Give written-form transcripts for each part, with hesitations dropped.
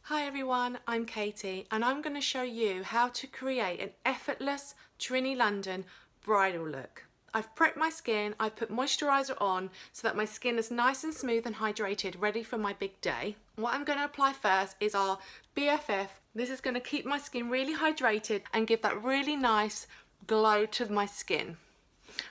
Hi everyone, I'm Katie and I'm going to show you how to create an effortless Trinny London bridal look. I've prepped my skin, I've put moisturiser on so that my skin is nice and smooth and hydrated, ready for my big day. What I'm going to apply first is our BFF. This is going to keep my skin really hydrated and give that really nice glow to my skin.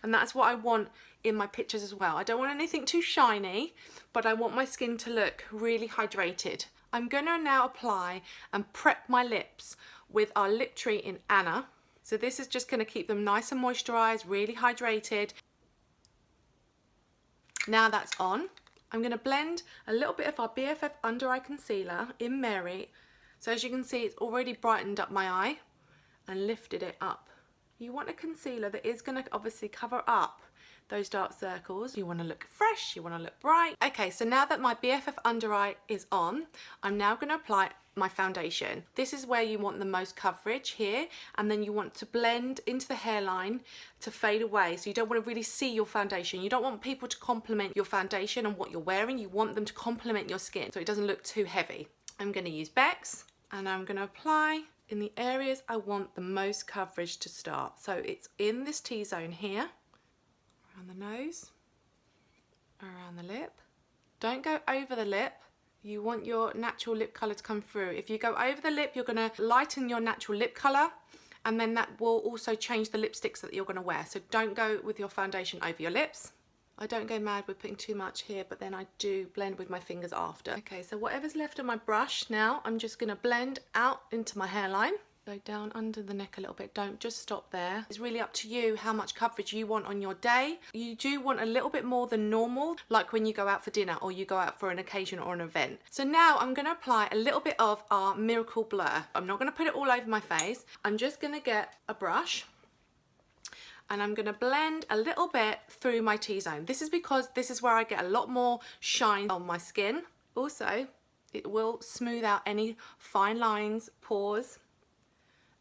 And that's what I want in my pictures as well. I don't want anything too shiny, but I want my skin to look really hydrated. I'm going to now apply and prep my lips with our lip treat in Anna. So this is just going to keep them nice and moisturised, really hydrated. Now that's on, I'm going to blend a little bit of our BFF Under Eye Concealer in Mary. So as you can see, it's already brightened up my eye and lifted it up. You want a concealer that is going to obviously cover up those dark circles. You want to look fresh, you want to look bright. Okay, so now that my BFF Under Eye is on, I'm now going to apply my foundation. This is where you want the most coverage here, and then you want to blend into the hairline to fade away. So you don't want to really see your foundation. You don't want people to compliment your foundation and what you're wearing. You want them to complement your skin so it doesn't look too heavy. I'm going to use Bex and I'm going to apply in the areas I want the most coverage to start. So it's in this T-zone here, around the nose, around the lip. Don't go over the lip. You want your natural lip colour to come through. If you go over the lip, you're going to lighten your natural lip colour, and then that will also change the lipsticks that you're going to wear. So don't go with your foundation over your lips. I don't go mad with putting too much here, but then I do blend with my fingers after. Okay, so whatever's left of my brush now, I'm just going to blend out into my hairline. Go down under the neck a little bit. Don't just stop there. It's really up to you how much coverage you want on your day. You do want a little bit more than normal, like when you go out for dinner or you go out for an occasion or an event. So now I'm going to apply a little bit of our Miracle Blur. I'm not going to put it all over my face. I'm just going to get a brush and I'm going to blend a little bit through my T-zone. This is because this is where I get a lot more shine on my skin. Also, it will smooth out any fine lines, pores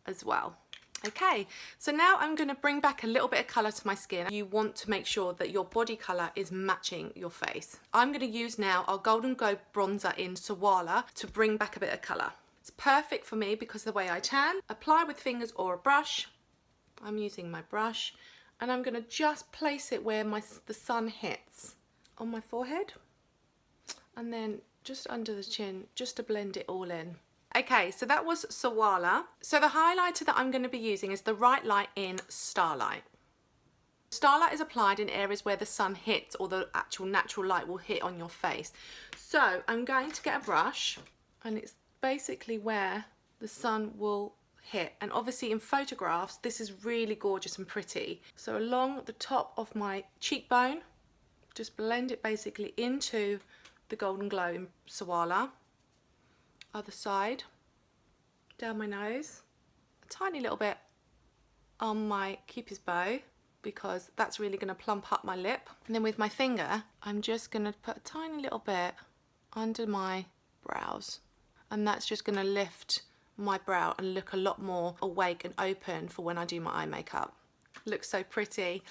as well. Okay, so now I'm going to bring back a little bit of colour to my skin. You want to make sure that your body colour is matching your face. I'm going to use now our Golden Glow bronzer in Soala to bring back a bit of colour. It's perfect for me because of the way I tan. Apply with fingers or a brush. I'm using my brush and I'm going to just place it where the sun hits on my forehead and then just under the chin, just to blend it all in. Okay, so that was Soala. So the highlighter that I'm going to be using is the Right Light in Starlight. Starlight is applied in areas where the sun hits or the actual natural light will hit on your face. So I'm going to get a brush and it's basically where the sun will hit, and obviously in photographs this is really gorgeous and pretty. So along the top of my cheekbone, just blend it basically into the Golden Glow in Soala. Other side, down my nose, a tiny little bit on my Cupid's bow because that's really going to plump up my lip, and then with my finger I'm just going to put a tiny little bit under my brows, and that's just going to lift my brow and look a lot more awake and open for when I do my eye makeup. Looks so pretty.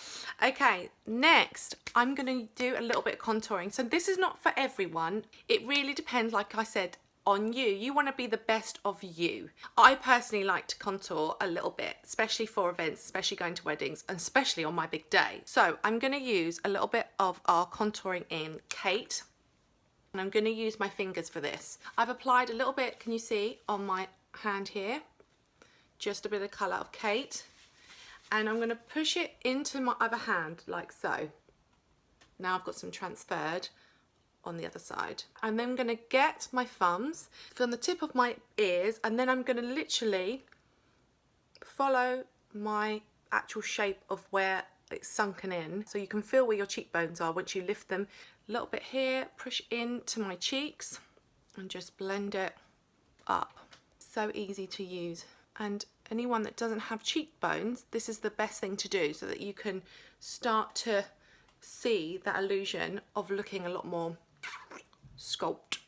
Okay, next I'm going to do a little bit of contouring. So this is not for everyone. It really depends, like I said, on you. You want to be the best of you. I personally like to contour a little bit, especially for events, especially going to weddings, and especially on my big day. So I'm going to use a little bit of our contouring in Kate, and I'm going to use my fingers for this. I've applied a little bit, can you see, on my hand here, just a bit of colour of Kate, and I'm going to push it into my other hand like so. Now I've got some transferred on the other side, and then I'm going to get my thumbs from the tip of my ears, and then I'm going to literally follow my actual shape of where it's sunken in, so you can feel where your cheekbones are once you lift them. A little bit here, push into my cheeks and just blend it up. So easy to use, and anyone that doesn't have cheekbones, this is the best thing to do so that you can start to see that illusion of looking a lot more sculpt.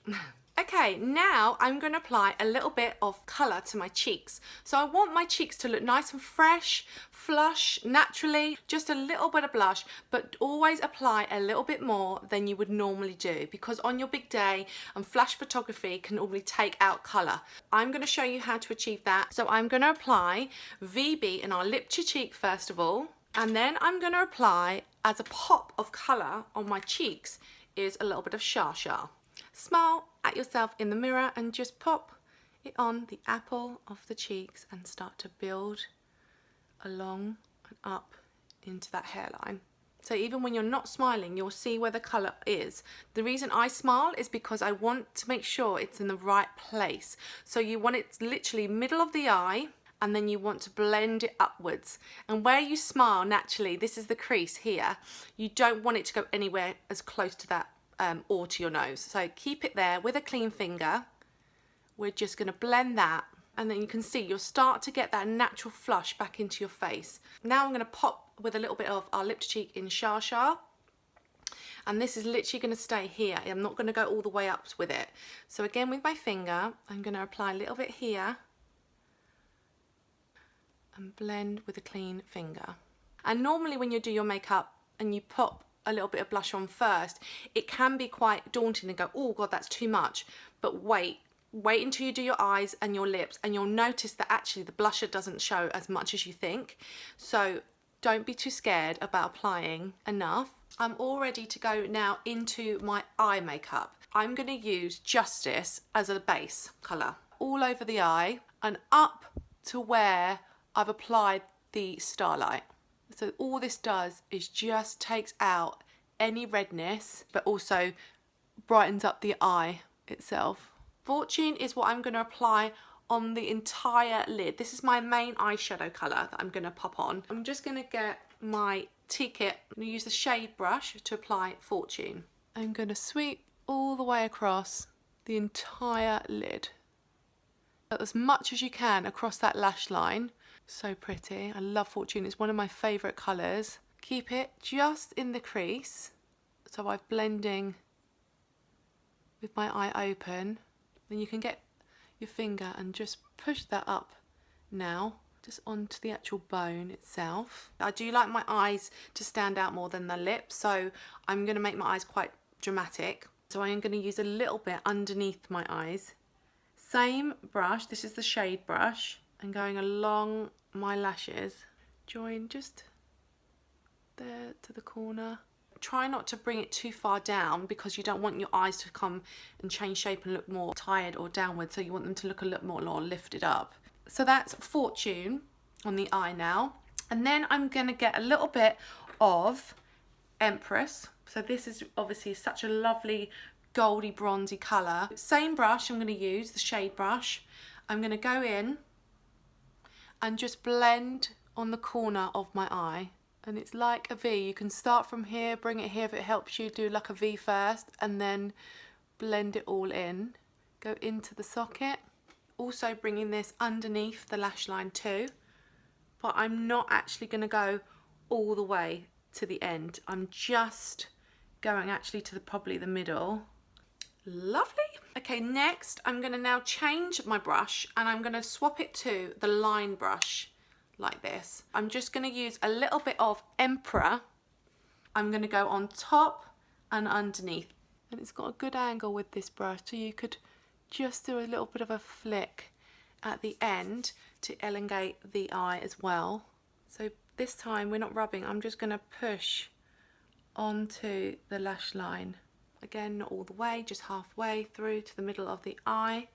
Okay, now I'm going to apply a little bit of colour to my cheeks. So I want my cheeks to look nice and fresh, flush, naturally, just a little bit of blush, but always apply a little bit more than you would normally do, because on your big day and flash photography can normally take out colour. I'm going to show you how to achieve that. So I'm going to apply Veebee in our lip to cheek first of all, and then I'm going to apply, as a pop of colour on my cheeks, is a little bit of Shar. Smile at yourself in the mirror and just pop it on the apple of the cheeks and start to build along and up into that hairline. So even when you're not smiling, you'll see where the colour is. The reason I smile is because I want to make sure it's in the right place. So you want it literally middle of the eye, and then you want to blend it upwards. And where you smile naturally, this is the crease here, you don't want it to go anywhere as close to that or to your nose. So keep it there with a clean finger. We're just going to blend that, and then you can see you'll start to get that natural flush back into your face. Now I'm going to pop with a little bit of our lip to cheek in Shar, and this is literally going to stay here. I'm not going to go all the way up with it. So again, with my finger, I'm going to apply a little bit here and blend with a clean finger. And normally when you do your makeup and you pop a little bit of blush on first, it can be quite daunting and go, oh god, that's too much. But wait until you do your eyes and your lips, and you'll notice that actually the blusher doesn't show as much as you think. So don't be too scared about applying enough. I'm all ready to go now into my eye makeup. I'm going to use Justice as a base colour all over the eye and up to where I've applied the Starlight. So all this does is just takes out any redness, but also brightens up the eye itself. Fortune is what I'm going to apply on the entire lid. This is my main eyeshadow colour that I'm going to pop on. I'm just going to get my tea kit. I'm going to use the shade brush to apply Fortune. I'm going to sweep all the way across the entire lid, as much as you can across that lash line. So pretty. I love Fortune. It's one of my favourite colours. Keep it just in the crease. So I'm blending with my eye open. Then you can get your finger and just push that up now, just onto the actual bone itself. I do like my eyes to stand out more than the lips, so I'm going to make my eyes quite dramatic. So I am going to use a little bit underneath my eyes. Same brush, this is the shade brush, and going along my lashes, join just there to the corner. Try not to bring it too far down because you don't want your eyes to come and change shape and look more tired or downward, so you want them to look a little more lifted up. So that's Fortune on the eye now. And then I'm going to get a little bit of Empress. So this is obviously such a lovely goldy bronzy colour. Same brush I'm going to use, the shade brush. I'm going to go in and just blend on the corner of my eye. And it's like a V. You can start from here, bring it here if it helps you, do like a V first, and then blend it all in. Go into the socket. Also bringing this underneath the lash line too. But I'm not actually going to go all the way to the end. I'm just going actually to probably the middle. Lovely. Okay, next I'm going to now change my brush and I'm going to swap it to the line brush. Like this. I'm just going to use a little bit of Emperor. I'm going to go on top and underneath. And it's got a good angle with this brush, so you could just do a little bit of a flick at the end to elongate the eye as well. So this time we're not rubbing, I'm just going to push onto the lash line. Again, not all the way, just halfway through to the middle of the eye.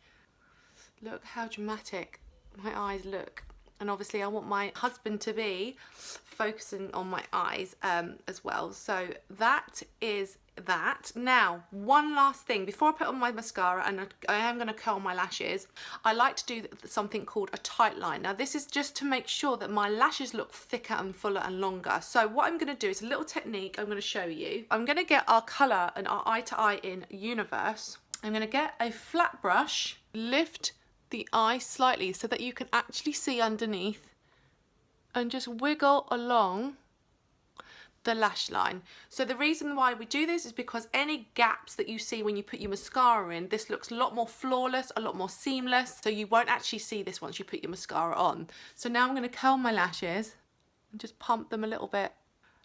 Look how dramatic my eyes look. And obviously I want my husband to be focusing on my eyes as well. So that is that. Now, one last thing. Before I put on my mascara, and I am going to curl my lashes, I like to do something called a tight line. Now, this is just to make sure that my lashes look thicker and fuller and longer. So what I'm going to do is a little technique I'm going to show you. I'm going to get our colour and our eye to eye in Universe. I'm going to get a flat brush, lift the eye slightly so that you can actually see underneath, and just wiggle along the lash line. So the reason why we do this is because any gaps that you see when you put your mascara in, this looks a lot more flawless, a lot more seamless, so you won't actually see this once you put your mascara on. So now I'm going to curl my lashes and just pump them a little bit.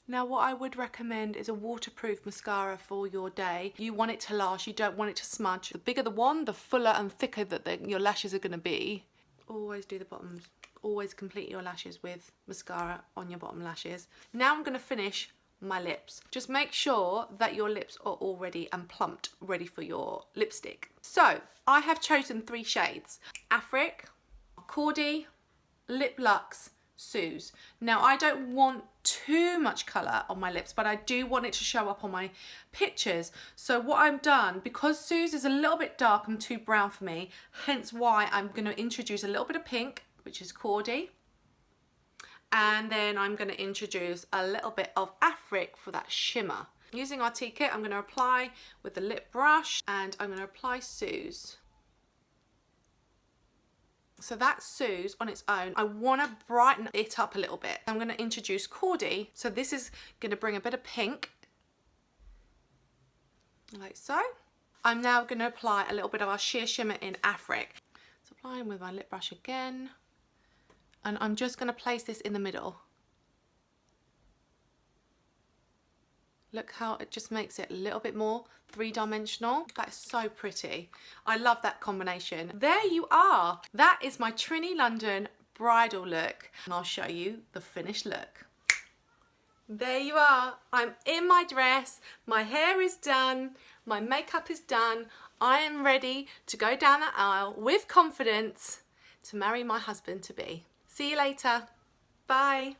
Now what I would recommend is a waterproof mascara for your day. You want it to last, you don't want it to smudge. The bigger the wand, the fuller and thicker that your lashes are going to be. Always do the bottoms. Always complete your lashes with mascara on your bottom lashes. Now I'm going to finish my lips. Just make sure that your lips are all ready and plumped, ready for your lipstick. So I have chosen 3 shades: Aifric, Cordy, Lip Luxe, Sooze. Now I don't want too much colour on my lips, but I do want it to show up on my pictures. So what I've done, because Sooze is a little bit dark and too brown for me, hence why I'm going to introduce a little bit of pink, which is Cordy, and then I'm going to introduce a little bit of Aifric for that shimmer. Using our tea kit, I'm going to apply with the lip brush, and I'm going to apply Sooze. So that's Sooze on its own. I want to brighten it up a little bit. I'm going to introduce Cordy. So this is going to bring a bit of pink, like so. I'm now going to apply a little bit of our sheer shimmer in Aifric. So applying with my lip brush again. And I'm just going to place this in the middle. Look how it just makes it a little bit more three-dimensional. That is so pretty. I love that combination. There you are. That is my Trinny London bridal look. And I'll show you the finished look. There you are. I'm in my dress. My hair is done. My makeup is done. I am ready to go down the aisle with confidence to marry my husband-to-be. See you later. Bye.